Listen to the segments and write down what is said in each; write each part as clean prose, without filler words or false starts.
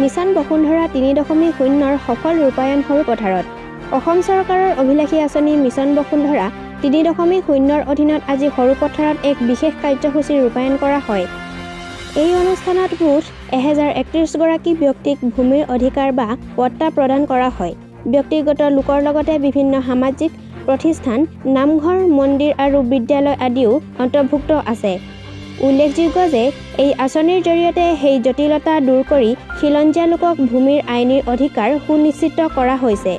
Mission বসুন্ধৰা ৩.০ৰ সফল ৰূপায়ণ সৰু পথাৰত। অসম চৰকাৰৰ অভিলাষী আঁচনি মিছন বসুন্ধৰা ৩.০ৰ অধীনত আজি সৰু পথাৰত এক বিশেষ কাৰ্যসূচী ৰূপায়ণ কৰা হয়। এই অনুষ্ঠানত মুঠ 1031 গৰাকী ব্যক্তিক ভূমিৰ অধিকাৰ বা পট্টা প্ৰদান কৰা হয়। ব্যক্তিগত লোকৰ লগতে বিভিন্ন সামাজিক প্ৰতিষ্ঠান, নামঘৰ, মন্দিৰ আৰু বিদ্যালয় আদিও অন্তৰ্ভুক্ত আছে। উল্লেখযোগ্য যে এই আঁচনিৰ জৰিয়তে সেই জটিলতা দূৰ কৰি খিলঞ্জীয়া লোকক ভূমিৰ আইনী অধিকাৰ সুনিশ্চিত কৰা হৈছে।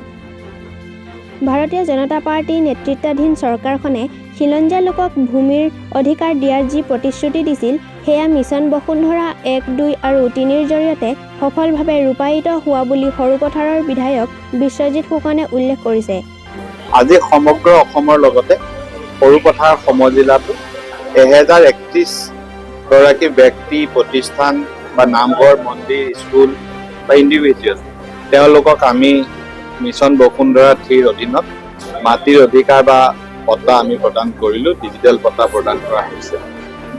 ভাৰতীয় জনতা পাৰ্টি নেতৃত্বাধীন চৰকাৰখনে খিলঞ্জীয়া লোকক ভূমিৰ অধিকাৰ দিয়াৰ যি প্ৰতিশ্ৰুতি দিছিল, সেয়া মিছন বসুন্ধৰা ১, ২ আৰু ৩ৰ জৰিয়তে সফলভাৱে ৰূপায়িত হোৱা বুলি সৰুপথাৰৰ বিধায়ক বিশ্বজিৎ ফুকনে উল্লেখ কৰিছে। আজি সমগ্ৰ অসমৰ লগতে সৰুপথাৰ সমজিলাতো 1031 গৰাকী ব্যক্তি, প্ৰতিষ্ঠান বা নামঘৰ, মন্দিৰ, স্কুল বা ইণ্ডিভিজুৱেল তেওঁলোকক আমি মিছন বসুন্ধৰা 3ৰ অধীনত মাটিৰ অধিকাৰ বা পট্টা আমি প্ৰদান কৰিলোঁ, ডিজিটেল পট্টা প্ৰদান কৰা হৈছে।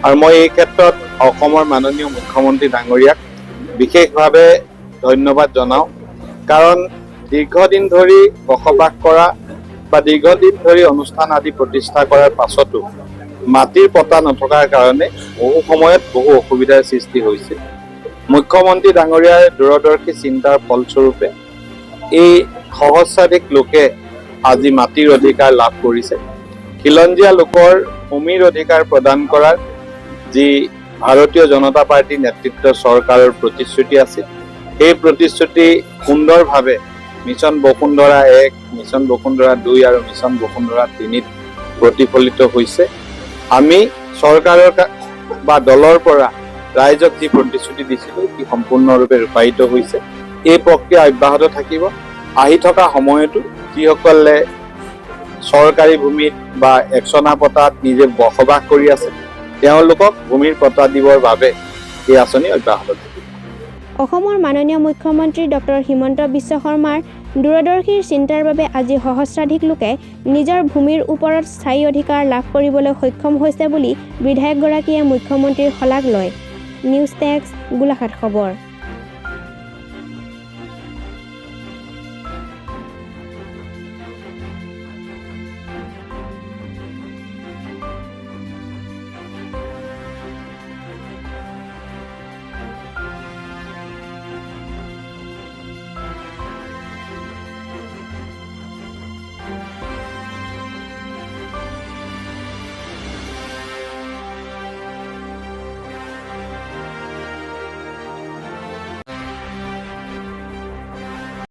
আৰু মই এই ক্ষেত্ৰত অসমৰ মাননীয় মুখ্যমন্ত্ৰী ডাঙৰীয়াক বিশেষভাৱে ধন্যবাদ জনাওঁ। কাৰণ দীৰ্ঘদিন ধৰি বসবাস কৰা বা দীৰ্ঘদিন ধৰি অনুষ্ঠান আদি প্ৰতিষ্ঠা কৰাৰ পাছতো মাটিৰ পট্টা নথকাৰ কাৰণে বহু সময়ত বহু অসুবিধাৰ সৃষ্টি হৈছিল। মুখ্যমন্ত্ৰী ডাঙৰীয়াৰ দূৰদৰ্শী চিন্তাৰ ফলস্বৰূপে এই সহস্ৰাধিক লোকে আজি মাটিৰ অধিকাৰ লাভ কৰিছে। খিলঞ্জীয়া লোকৰ ভূমিৰ অধিকাৰ প্ৰদান কৰাৰ যি ভাৰতীয় জনতা পাৰ্টীৰ নেতৃত্বৰ চৰকাৰৰ প্ৰতিশ্ৰুতি আছিল, সেই প্ৰতিশ্ৰুতি সুন্দৰভাৱে মিছন বসুন্ধৰা 1, মিছন বসুন্ধৰা 2 আৰু মিছন বসুন্ধৰা 3ত প্ৰতিফলিত হৈছে। আমি চৰকাৰৰ বা দলৰ পৰা ৰাইজক যি প্ৰতিশ্ৰুতি দিছিলোঁ, সি সম্পূৰ্ণৰূপে ৰূপায়িত হৈছে। এই প্ৰক্ৰিয়া অব্যাহত থাকিব। আহি থকা সময়তো যিসকলে চৰকাৰী ভূমিত বা একচনা পট্টাত নিজে বসবাস কৰি আছে, তেওঁলোকক ভূমিৰ পট্টা দিবৰ বাবে এই আঁচনি অব্যাহত থাকিব। অসমৰ মাননীয় মুখ্যমন্ত্ৰী ডক্টৰ হিমন্ত বিশ্ব শৰ্মাৰ দূৰদৰ্শীৰ চিন্তাৰ বাবে আজি সহস্ৰাধিক লোকে নিজৰ ভূমিৰ ওপৰত স্থায়ী অধিকাৰ লাভ কৰিবলৈ সক্ষম হৈছে বুলি বিধায়কগৰাকীয়ে মুখ্যমন্ত্ৰীৰ শলাগ লয়। নিউজ ডেস্ক, গোলাঘাট খবৰ।